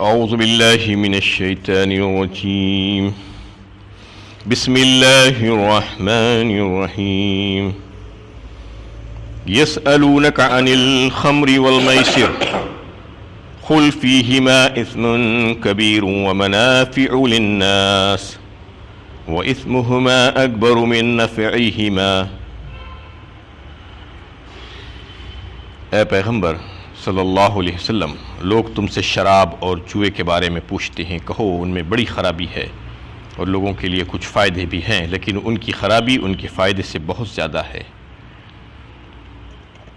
أعوذ بالله من الشيطان الرجيم بسم الله الرحمن الرحيم يسألونك عن الخمر والميسر قل فيهما إثم كبير ومنافع للناس وإثمهما أكبر من نفعهما۔ اے پیغمبر صلی اللہ علیہ وسلم، لوگ تم سے شراب اور جوئے کے بارے میں پوچھتے ہیں، کہو ان میں بڑی خرابی ہے اور لوگوں کے لیے کچھ فائدے بھی ہیں، لیکن ان کی خرابی ان کے فائدے سے بہت زیادہ ہے۔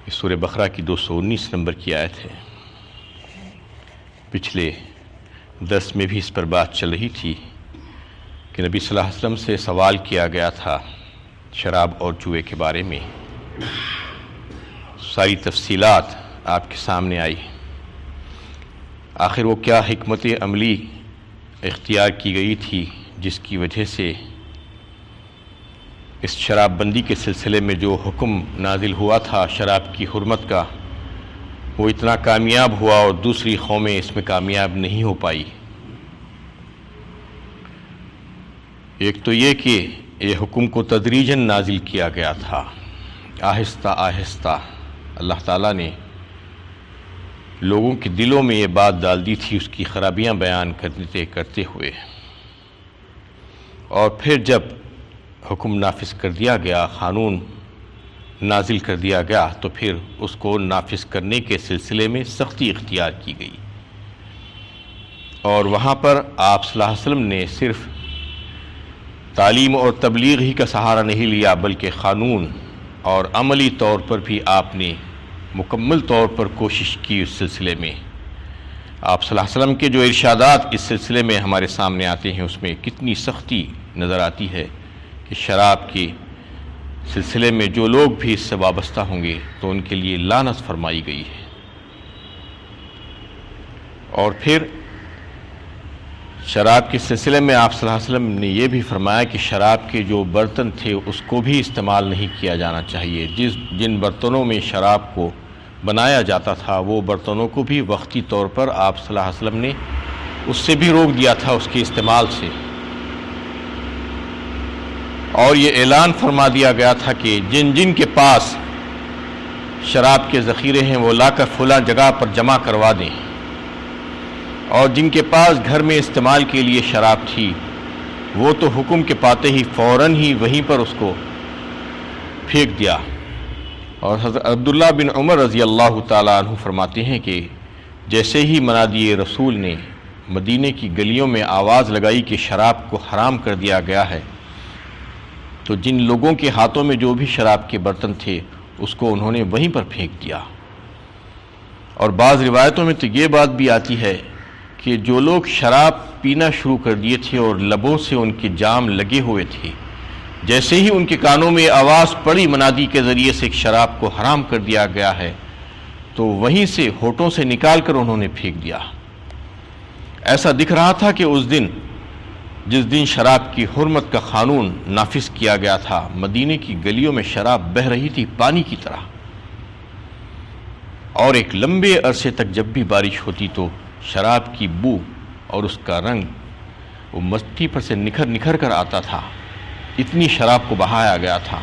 اس سورہ بقرہ کی 219 نمبر کی آیت ہے۔ پچھلے درس میں بھی اس پر بات چل رہی تھی کہ نبی صلی اللہ علیہ وسلم سے سوال کیا گیا تھا شراب اور جوئے کے بارے میں، ساری تفصیلات آپ کے سامنے آئی۔ آخر وہ کیا حکمت عملی اختیار کی گئی تھی جس کی وجہ سے اس شراب بندی کے سلسلے میں جو حکم نازل ہوا تھا شراب کی حرمت کا، وہ اتنا کامیاب ہوا اور دوسری قومیں اس میں کامیاب نہیں ہو پائی۔ ایک تو یہ کہ یہ حکم کو تدریجاً نازل کیا گیا تھا، آہستہ آہستہ اللہ تعالیٰ نے لوگوں کے دلوں میں یہ بات ڈال دی تھی اس کی خرابیاں بیان کرتے ہوئے، اور پھر جب حکم نافذ کر دیا گیا، قانون نازل کر دیا گیا، تو پھر اس کو نافذ کرنے کے سلسلے میں سختی اختیار کی گئی۔ اور وہاں پر آپ صلی اللہ علیہ وسلم نے صرف تعلیم اور تبلیغ ہی کا سہارا نہیں لیا، بلکہ قانون اور عملی طور پر بھی آپ نے مکمل طور پر کوشش کی۔ اس سلسلے میں آپ صلی اللہ علیہ وسلم کے جو ارشادات اس سلسلے میں ہمارے سامنے آتے ہیں، اس میں کتنی سختی نظر آتی ہے کہ شراب کے سلسلے میں جو لوگ بھی اس سے وابستہ ہوں گے تو ان کے لیے لعنت فرمائی گئی ہے۔ اور پھر شراب کے سلسلے میں آپ صلی اللہ علیہ وسلم نے یہ بھی فرمایا کہ شراب کے جو برتن تھے اس کو بھی استعمال نہیں کیا جانا چاہیے۔ جن برتنوں میں شراب کو بنایا جاتا تھا وہ برتنوں کو بھی وقتی طور پر آپ صلی اللہ علیہ وسلم نے اس سے بھی روک دیا تھا، اس کے استعمال سے۔ اور یہ اعلان فرما دیا گیا تھا کہ جن کے پاس شراب کے ذخیرے ہیں وہ لا کر فلاں جگہ پر جمع کروا دیں، اور جن کے پاس گھر میں استعمال کے لیے شراب تھی وہ تو حکم کے پاتے ہی فوراً ہی وہیں پر اس کو پھینک دیا۔ اور حضرت عبداللہ بن عمر رضی اللہ تعالیٰ عنہ فرماتے ہیں کہ جیسے ہی منادی رسول نے مدینے کی گلیوں میں آواز لگائی کہ شراب کو حرام کر دیا گیا ہے، تو جن لوگوں کے ہاتھوں میں جو بھی شراب کے برتن تھے اس کو انہوں نے وہیں پر پھینک دیا۔ اور بعض روایتوں میں تو یہ بات بھی آتی ہے کہ جو لوگ شراب پینا شروع کر دیے تھے اور لبوں سے ان کے جام لگے ہوئے تھے، جیسے ہی ان کے کانوں میں آواز پڑی منادی کے ذریعے سے شراب کو حرام کر دیا گیا ہے، تو وہیں سے ہونٹوں سے نکال کر انہوں نے پھینک دیا۔ ایسا دکھ رہا تھا کہ اس دن جس دن شراب کی حرمت کا قانون نافذ کیا گیا تھا، مدینے کی گلیوں میں شراب بہہ رہی تھی پانی کی طرح، اور ایک لمبے عرصے تک جب بھی بارش ہوتی تو شراب کی بو اور اس کا رنگ وہ مٹی پر سے نکھر نکھر کر آتا تھا، اتنی شراب کو بہایا گیا تھا۔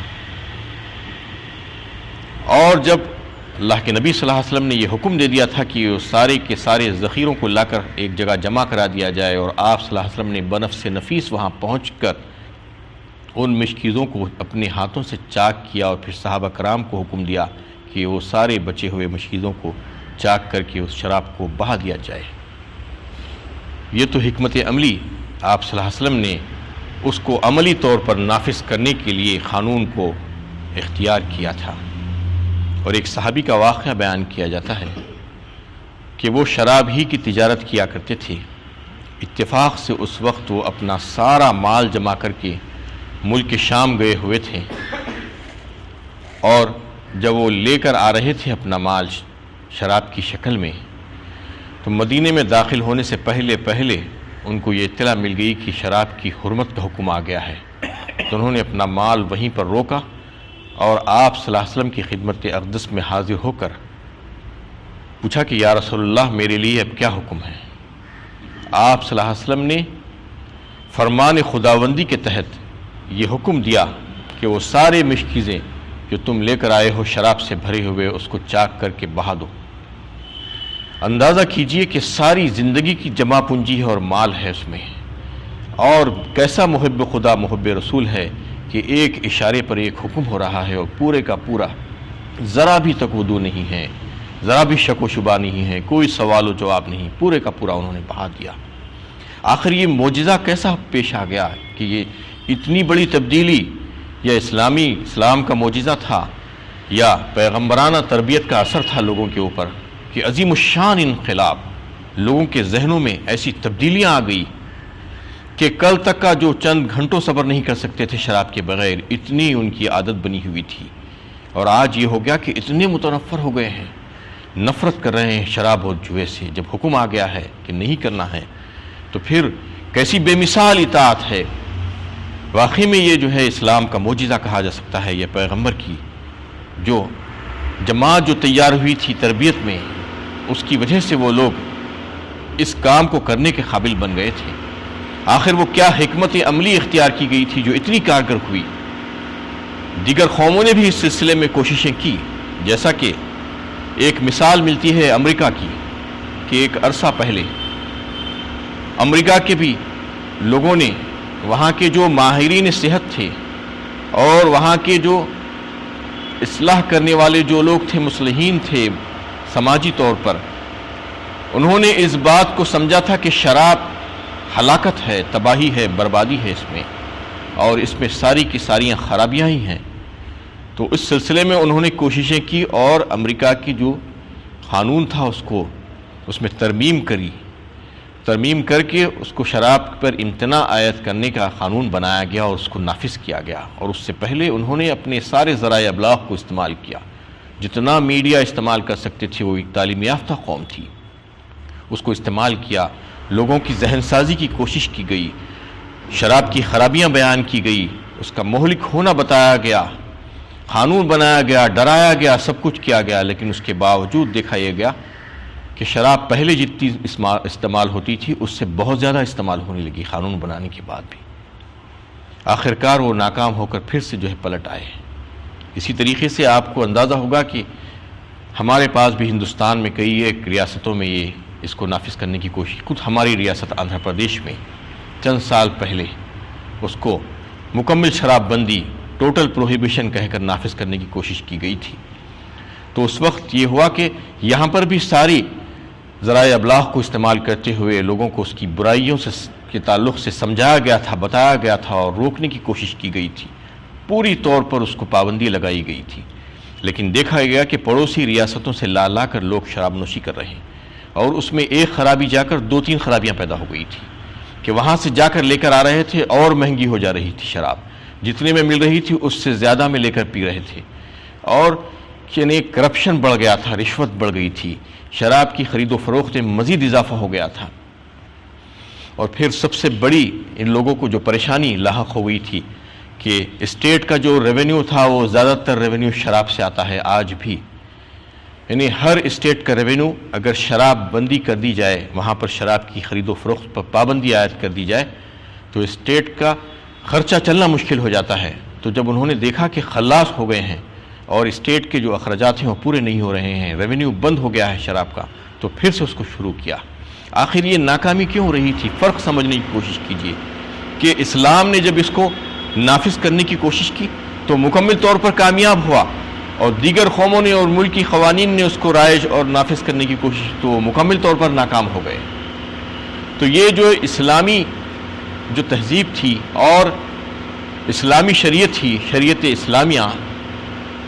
اور جب اللہ کے نبی صلی اللہ علیہ وسلم نے یہ حکم دے دیا تھا کہ سارے کے سارے ذخیروں کو لا کر ایک جگہ جمع کرا دیا جائے، اور آپ صلی اللہ علیہ وسلم نے بنفس نفیس وہاں پہنچ کر ان مشکیزوں کو اپنے ہاتھوں سے چاک کیا، اور پھر صحابہ کرام کو حکم دیا کہ وہ سارے بچے ہوئے مشکیزوں کو چاک کر کے اس شراب کو بہا دیا جائے۔ یہ تو حکمت عملی آپ صلی اللہ علیہ وسلم نے اس کو عملی طور پر نافذ کرنے کے لیے قانون کو اختیار کیا تھا۔ اور ایک صحابی کا واقعہ بیان کیا جاتا ہے کہ وہ شراب ہی کی تجارت کیا کرتے تھے۔ اتفاق سے اس وقت وہ اپنا سارا مال جمع کر کے ملک شام گئے ہوئے تھے، اور جب وہ لے کر آ رہے تھے اپنا مال شراب کی شکل میں، تو مدینے میں داخل ہونے سے پہلے ان کو یہ اطلاع مل گئی کہ شراب کی حرمت کا حکم آ گیا ہے، تو انہوں نے اپنا مال وہیں پر روکا اور آپ صلی اللہ علیہ وسلم کی خدمت اقدس میں حاضر ہو کر پوچھا کہ یا رسول اللہ میرے لیے اب کیا حکم ہے؟ آپ صلی اللہ علیہ وسلم نے فرمان خداوندی کے تحت یہ حکم دیا کہ وہ سارے مشکیزیں جو تم لے کر آئے ہو شراب سے بھرے ہوئے اس کو چاک کر کے بہا دو۔ اندازہ کیجئے کہ ساری زندگی کی جمع پونجی ہے اور مال ہے اس میں، اور کیسا محب خدا محب رسول ہے کہ ایک اشارے پر ایک حکم ہو رہا ہے اور پورے کا پورا ذرا بھی تکودو نہیں ہے، ذرا بھی شک و شبہ نہیں ہے، کوئی سوال و جواب نہیں، پورے کا پورا انہوں نے بہا دیا۔ آخر یہ معجزہ کیسا پیش آ گیا کہ یہ اتنی بڑی تبدیلی یا اسلام کا معجزہ تھا یا پیغمبرانہ تربیت کا اثر تھا لوگوں کے اوپر کہ عظیم الشان انقلاب، لوگوں کے ذہنوں میں ایسی تبدیلیاں آ گئی کہ کل تک کا جو چند گھنٹوں صبر نہیں کر سکتے تھے شراب کے بغیر، اتنی ان کی عادت بنی ہوئی تھی، اور آج یہ ہو گیا کہ اتنے متنفر ہو گئے ہیں، نفرت کر رہے ہیں شراب اور جوئے سے۔ جب حکم آ گیا ہے کہ نہیں کرنا ہے تو پھر کیسی بے مثال اطاعت ہے۔ واقعی میں یہ جو ہے اسلام کا معجزہ کہا جا سکتا ہے، یہ پیغمبر کی جو جماعت جو تیار ہوئی تھی تربیت میں، اس کی وجہ سے وہ لوگ اس کام کو کرنے کے قابل بن گئے تھے۔ آخر وہ کیا حکمت عملی اختیار کی گئی تھی جو اتنی کارگر ہوئی؟ دیگر قوموں نے بھی اس سلسلے میں کوششیں کی، جیسا کہ ایک مثال ملتی ہے امریکہ کی کہ ایک عرصہ پہلے امریکہ کے بھی لوگوں نے، وہاں کے جو ماہرین صحت تھے اور وہاں کے جو اصلاح کرنے والے جو لوگ تھے، مصلحین تھے سماجی طور پر، انہوں نے اس بات کو سمجھا تھا کہ شراب ہلاکت ہے، تباہی ہے، بربادی ہے اس میں، اور اس میں ساری کی ساریاں خرابیاں ہی ہیں۔ تو اس سلسلے میں انہوں نے کوششیں کی اور امریکہ کی جو قانون تھا اس میں ترمیم کر کے اس کو شراب پر امتناع عائد کرنے کا قانون بنایا گیا اور اس کو نافذ کیا گیا۔ اور اس سے پہلے انہوں نے اپنے سارے ذرائع ابلاغ کو استعمال کیا، جتنا میڈیا استعمال کر سکتے تھے، وہ ایک تعلیم یافتہ قوم تھی، اس کو استعمال کیا، لوگوں کی ذہن سازی کی کوشش کی گئی، شراب کی خرابیاں بیان کی گئی، اس کا مہلک ہونا بتایا گیا، قانون بنایا گیا، ڈرایا گیا، سب کچھ کیا گیا، لیکن اس کے باوجود دیکھا یہ گیا کہ شراب پہلے جتنی استعمال ہوتی تھی اس سے بہت زیادہ استعمال ہونے لگی قانون بنانے کے بعد بھی۔ آخرکار وہ ناکام ہو کر پھر سے جو ہے پلٹ آئے۔ اسی طریقے سے آپ کو اندازہ ہوگا کہ ہمارے پاس بھی ہندوستان میں کئی ایک ریاستوں میں یہ اس کو نافذ کرنے کی کوشش، خود ہماری ریاست آندھرا پردیش میں چند سال پہلے اس کو مکمل شراب بندی، ٹوٹل پروہیبیشن کہہ کر نافذ کرنے کی کوشش کی گئی تھی۔ تو اس وقت یہ ہوا کہ یہاں پر بھی ساری ذرائع ابلاغ کو استعمال کرتے ہوئے لوگوں کو اس کی برائیوں کے تعلق سے سمجھایا گیا تھا، بتایا گیا تھا اور روکنے کی کوشش کی گئی تھی، پوری طور پر اس کو پابندی لگائی گئی تھی۔ لیکن دیکھا گیا کہ پڑوسی ریاستوں سے لا کر لوگ شراب نوشی کر رہے ہیں، اور اس میں ایک خرابی جا کر 2-3 خرابیاں پیدا ہو گئی تھی کہ وہاں سے جا کر لے کر آ رہے تھے اور مہنگی ہو جا رہی تھی شراب، جتنے میں مل رہی تھی اس سے زیادہ میں لے کر پی رہے تھے، اور یعنی کرپشن بڑھ گیا تھا، رشوت بڑھ گئی تھی، شراب کی خرید و فروخت میں مزید اضافہ ہو گیا تھا۔ اور پھر سب سے بڑی ان لوگوں کو جو پریشانی لاحق ہو گئی تھی کہ اسٹیٹ کا جو ریونیو تھا وہ زیادہ تر ریونیو شراب سے آتا ہے آج بھی، یعنی ہر اسٹیٹ کا ریونیو اگر شراب بندی کر دی جائے، وہاں پر شراب کی خرید و فروخت پر پابندی عائد کر دی جائے تو اسٹیٹ کا خرچہ چلنا مشکل ہو جاتا ہے۔ تو جب انہوں نے دیکھا کہ خلاص ہو گئے ہیں اور اسٹیٹ کے جو اخراجات ہیں وہ پورے نہیں ہو رہے ہیں، ریونیو بند ہو گیا ہے شراب کا، تو پھر سے اس کو شروع کیا۔ آخر یہ ناکامی کیوں ہو رہی تھی؟ فرق سمجھنے کی کوشش کیجئے کہ اسلام نے جب اس کو نافذ کرنے کی کوشش کی تو مکمل طور پر کامیاب ہوا، اور دیگر قوموں نے اور ملکی قوانین نے اس کو رائج اور نافذ کرنے کی کوشش تو مکمل طور پر ناکام ہو گئے۔ تو یہ جو اسلامی جو تہذیب تھی اور اسلامی شریعت تھی، شریعت اسلامیہ،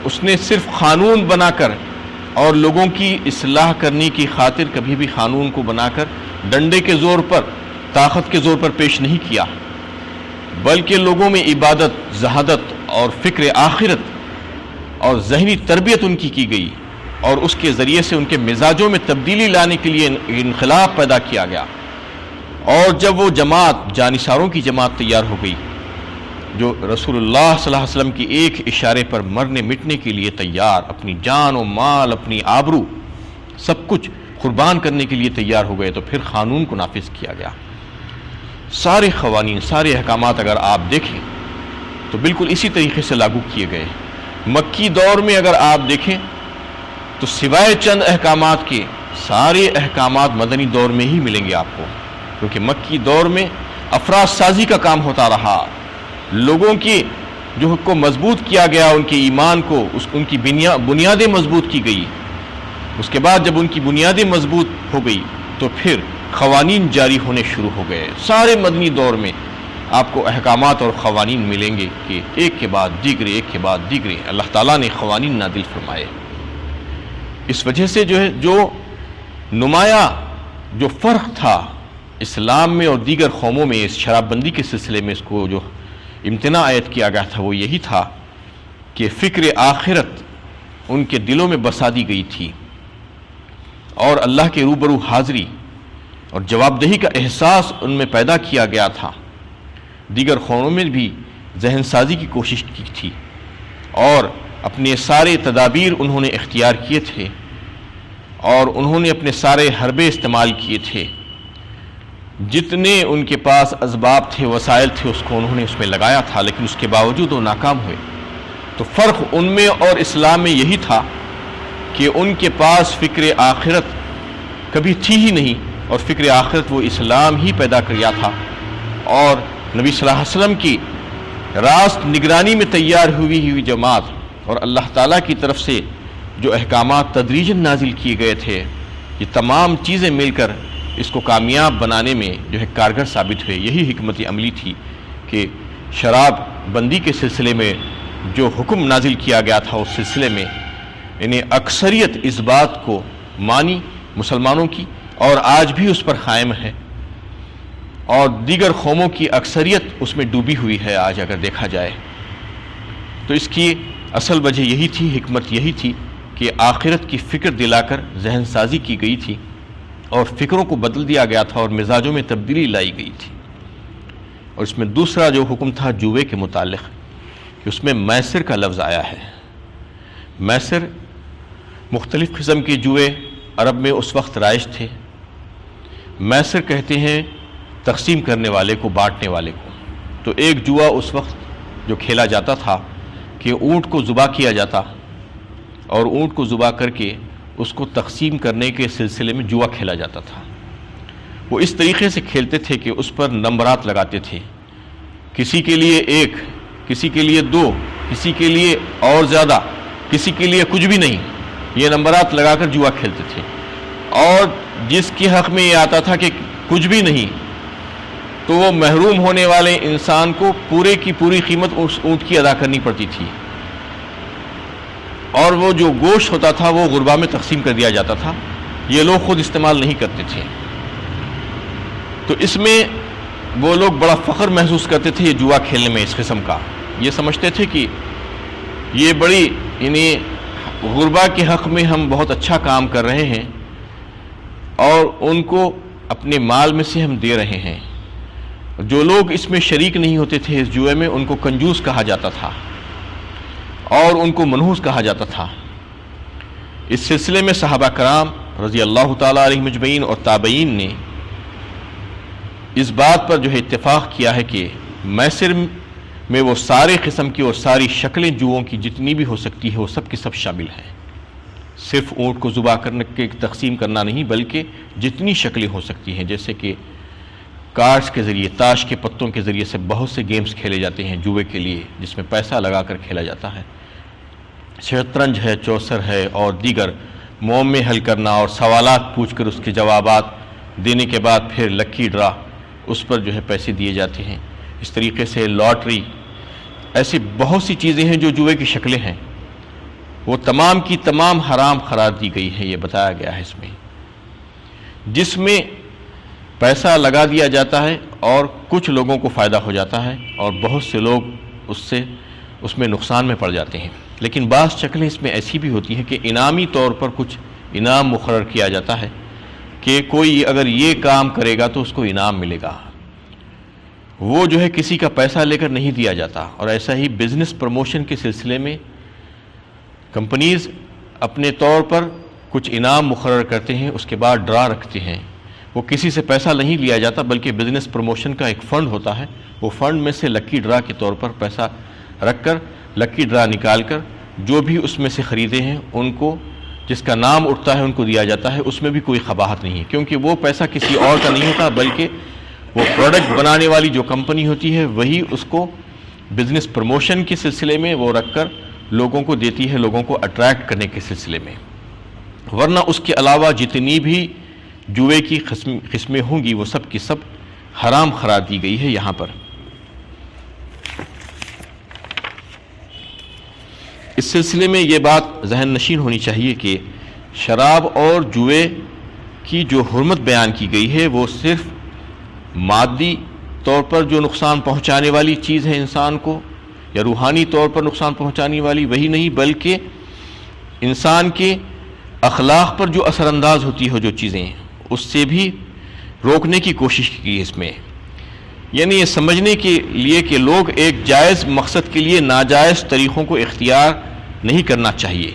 اس نے صرف قانون بنا کر اور لوگوں کی اصلاح کرنے کی خاطر کبھی بھی قانون کو بنا کر ڈنڈے کے زور پر، طاقت کے زور پر پیش نہیں کیا، بلکہ لوگوں میں عبادت، زہادت اور فکر آخرت اور ذہنی تربیت ان کی گئی، اور اس کے ذریعے سے ان کے مزاجوں میں تبدیلی لانے کے لیے انقلاب پیدا کیا گیا۔ اور جب وہ جماعت، جانثاروں کی جماعت تیار ہو گئی جو رسول اللہ صلی اللہ علیہ وسلم کی ایک اشارے پر مرنے مٹنے کے لیے تیار، اپنی جان و مال، اپنی آبرو، سب کچھ قربان کرنے کے لیے تیار ہو گئے تو پھر قانون کو نافذ کیا گیا۔ سارے قوانین، سارے احکامات اگر آپ دیکھیں تو بالکل اسی طریقے سے لاگو کیے گئے۔ مکی دور میں اگر آپ دیکھیں تو سوائے چند احکامات کے سارے احکامات مدنی دور میں ہی ملیں گے آپ کو، کیونکہ مکی دور میں افراد سازی کا کام ہوتا رہا، لوگوں کی جو کو مضبوط کیا گیا، ان کے ایمان کو، ان کی بنیادیں مضبوط کی گئی۔ اس کے بعد جب ان کی بنیادیں مضبوط ہو گئی تو پھر قوانین جاری ہونے شروع ہو گئے۔ سارے مدنی دور میں آپ کو احکامات اور قوانین ملیں گے کہ ایک کے بعد دیگرے، ایک کے بعد دیگرے اللہ تعالیٰ نے قوانین نازل فرمائے۔ اس وجہ سے جو نمایاں جو فرق تھا اسلام میں اور دیگر قوموں میں اس شراب بندی کے سلسلے میں، اس کو جو امتناع عائد کیا گیا تھا وہ یہی تھا کہ فکر آخرت ان کے دلوں میں بسا دی گئی تھی اور اللہ کے روبرو حاضری اور جواب دہی کا احساس ان میں پیدا کیا گیا تھا۔ دیگر قوموں میں بھی ذہن سازی کی کوشش کی تھی اور اپنے سارے تدابیر انہوں نے اختیار کیے تھے اور انہوں نے اپنے سارے حربے استعمال کیے تھے، جتنے ان کے پاس اسباب تھے، وسائل تھے، اس کو انہوں نے اس میں لگایا تھا، لیکن اس کے باوجود وہ ناکام ہوئے۔ تو فرق ان میں اور اسلام میں یہی تھا کہ ان کے پاس فکر آخرت کبھی تھی ہی نہیں، اور فکر آخرت وہ اسلام ہی پیدا کیا تھا، اور نبی صلی اللہ علیہ وسلم کی راست نگرانی میں تیار ہوئی جماعت اور اللہ تعالیٰ کی طرف سے جو احکامات تدریجاً نازل کیے گئے تھے، یہ تمام چیزیں مل کر اس کو کامیاب بنانے میں جو ہے کارگر ثابت ہوئے۔ یہی حکمت عملی تھی کہ شراب بندی کے سلسلے میں جو حکم نازل کیا گیا تھا اس سلسلے میں انہیں اکثریت اس بات کو مانی مسلمانوں کی، اور آج بھی اس پر قائم ہے، اور دیگر قوموں کی اکثریت اس میں ڈوبی ہوئی ہے آج اگر دیکھا جائے تو۔ اس کی اصل وجہ یہی تھی، حکمت یہی تھی کہ آخرت کی فکر دلا کر ذہن سازی کی گئی تھی اور فکروں کو بدل دیا گیا تھا اور مزاجوں میں تبدیلی لائی گئی تھی۔ اور اس میں دوسرا جو حکم تھا جوے کے متعلق، کہ اس میں میسر کا لفظ آیا ہے۔ میسر مختلف قسم کے جوئے عرب میں اس وقت رائج تھے۔ میسر کہتے ہیں تقسیم کرنے والے کو، بانٹنے والے کو۔ تو ایک جوا اس وقت جو کھیلا جاتا تھا کہ اونٹ کو ذبح کیا جاتا اور اونٹ کو ذبح کر کے اس کو تقسیم کرنے کے سلسلے میں جوا کھیلا جاتا تھا۔ وہ اس طریقے سے کھیلتے تھے کہ اس پر نمبرات لگاتے تھے، کسی کے لیے 1، کسی کے لیے 2، کسی کے لیے اور زیادہ، کسی کے لیے کچھ بھی نہیں، یہ نمبرات لگا کر جوا کھیلتے تھے۔ اور جس کے حق میں یہ آتا تھا کہ کچھ بھی نہیں، تو وہ محروم ہونے والے انسان کو پورے کی پوری قیمت اس اونٹ کی ادا کرنی پڑتی تھی، اور وہ جو گوشت ہوتا تھا وہ غربا میں تقسیم کر دیا جاتا تھا، یہ لوگ خود استعمال نہیں کرتے تھے۔ تو اس میں وہ لوگ بڑا فخر محسوس کرتے تھے یہ جوا کھیلنے میں، اس قسم کا یہ سمجھتے تھے کہ یہ بڑی غربا کے حق میں ہم بہت اچھا کام کر رہے ہیں اور ان کو اپنے مال میں سے ہم دے رہے ہیں۔ جو لوگ اس میں شریک نہیں ہوتے تھے اس جوئے میں، ان کو کنجوس کہا جاتا تھا اور ان کو منحوس کہا جاتا تھا۔ اس سلسلے میں صحابہ کرام رضی اللہ تعالیٰ علیہ مجمعین اور تابعین نے اس بات پر جو ہے اتفاق کیا ہے کہ میسر میں وہ سارے قسم کی اور ساری شکلیں جوؤں کی جتنی بھی ہو سکتی ہے وہ سب کی سب شامل ہیں، صرف اونٹ کو ذبح کرنے کے تقسیم کرنا نہیں بلکہ جتنی شکلیں ہو سکتی ہیں، جیسے کہ کارڈز کے ذریعے، تاش کے پتوں کے ذریعے سے بہت سے گیمز کھیلے جاتے ہیں جوئے کے لیے جس میں پیسہ لگا کر کھیلا جاتا ہے، شطرنج ہے، چوسر ہے، اور دیگر معمے حل کرنا اور سوالات پوچھ کر اس کے جوابات دینے کے بعد پھر لکی ڈرا، اس پر جو ہے پیسے دیے جاتے ہیں۔ اس طریقے سے لاٹری، ایسی بہت سی چیزیں ہیں جو جوئے کی شکلیں ہیں، وہ تمام کی تمام حرام قرار دی گئی ہے۔ یہ بتایا گیا ہے اس میں، جس میں پیسہ لگا دیا جاتا ہے اور کچھ لوگوں کو فائدہ ہو جاتا ہے اور بہت سے لوگ اس میں نقصان میں پڑ جاتے ہیں۔ لیکن بعض شکلیں اس میں ایسی بھی ہوتی ہیں کہ انعامی طور پر کچھ انعام مقرر کیا جاتا ہے کہ کوئی اگر یہ کام کرے گا تو اس کو انعام ملے گا، وہ جو ہے کسی کا پیسہ لے کر نہیں دیا جاتا۔ اور ایسا ہی بزنس پروموشن کے سلسلے میں کمپنیز اپنے طور پر کچھ انعام مقرر کرتے ہیں، اس کے بعد ڈرا رکھتے ہیں. وہ کسی سے پیسہ نہیں لیا جاتا بلکہ بزنس پروموشن کا ایک فنڈ ہوتا ہے. وہ فنڈ میں سے لکی ڈرا کے طور پر پیسہ رکھ کر لکی ڈرا نکال کر جو بھی اس میں سے خریدے ہیں ان کو جس کا نام اٹھتا ہے ان کو دیا جاتا ہے. اس میں بھی کوئی قباحت نہیں ہے کیونکہ وہ پیسہ کسی اور کا نہیں ہوتا بلکہ وہ پروڈکٹ بنانے والی جو کمپنی ہوتی ہے وہی اس کو بزنس پروموشن کے سلسلے میں وہ رکھ کر لوگوں کو دیتی ہے، لوگوں کو اٹریکٹ کرنے کے سلسلے میں. ورنہ اس کے علاوہ جتنی بھی جوئے کی قسمیں ہوں گی وہ سب کی سب حرام قرار دی گئی ہے. یہاں پر اس سلسلے میں یہ بات ذہن نشین ہونی چاہیے کہ شراب اور جوئے کی جو حرمت بیان کی گئی ہے وہ صرف مادی طور پر جو نقصان پہنچانے والی چیز ہے انسان کو یا روحانی طور پر نقصان پہنچانے والی وہی نہیں، بلکہ انسان کے اخلاق پر جو اثر انداز ہوتی ہے جو چیزیں اس سے بھی روکنے کی کوشش کی ہے اس میں. یعنی یہ سمجھنے کے لیے کہ لوگ ایک جائز مقصد کے لیے ناجائز طریقوں کو اختیار نہیں کرنا چاہیے،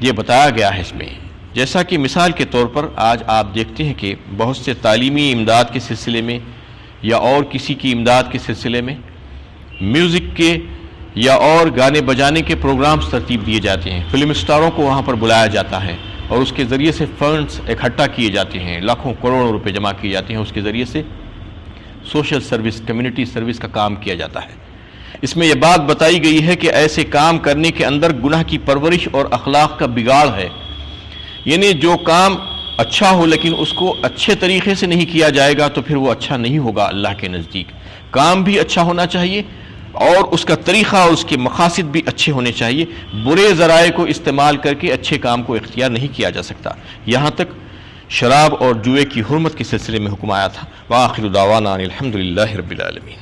یہ بتایا گیا ہے اس میں. جیسا کہ مثال کے طور پر آج آپ دیکھتے ہیں کہ بہت سے تعلیمی امداد کے سلسلے میں یا اور کسی کی امداد کے سلسلے میں میوزک کے یا اور گانے بجانے کے پروگرامز ترتیب دیے جاتے ہیں. فلم سٹاروں کو وہاں پر بلایا جاتا ہے اور اس کے ذریعے سے فنڈز اکٹھا کیے جاتے ہیں، لاکھوں کروڑوں روپے جمع کیے جاتے ہیں. اس کے ذریعے سے سوشل سروس، کمیونٹی سروس کا کام کیا جاتا ہے. اس میں یہ بات بتائی گئی ہے کہ ایسے کام کرنے کے اندر گناہ کی پرورش اور اخلاق کا بگاڑ ہے. یعنی جو کام اچھا ہو لیکن اس کو اچھے طریقے سے نہیں کیا جائے گا تو پھر وہ اچھا نہیں ہوگا اللہ کے نزدیک. کام بھی اچھا ہونا چاہیے اور اس کا طریقہ اور اس کے مقاصد بھی اچھے ہونے چاہیے. برے ذرائع کو استعمال کر کے اچھے کام کو اختیار نہیں کیا جا سکتا. یہاں تک شراب اور جوئے کی حرمت کے سلسلے میں حکم آیا تھا. وآخر دعوانا الحمدللہ رب العالمین.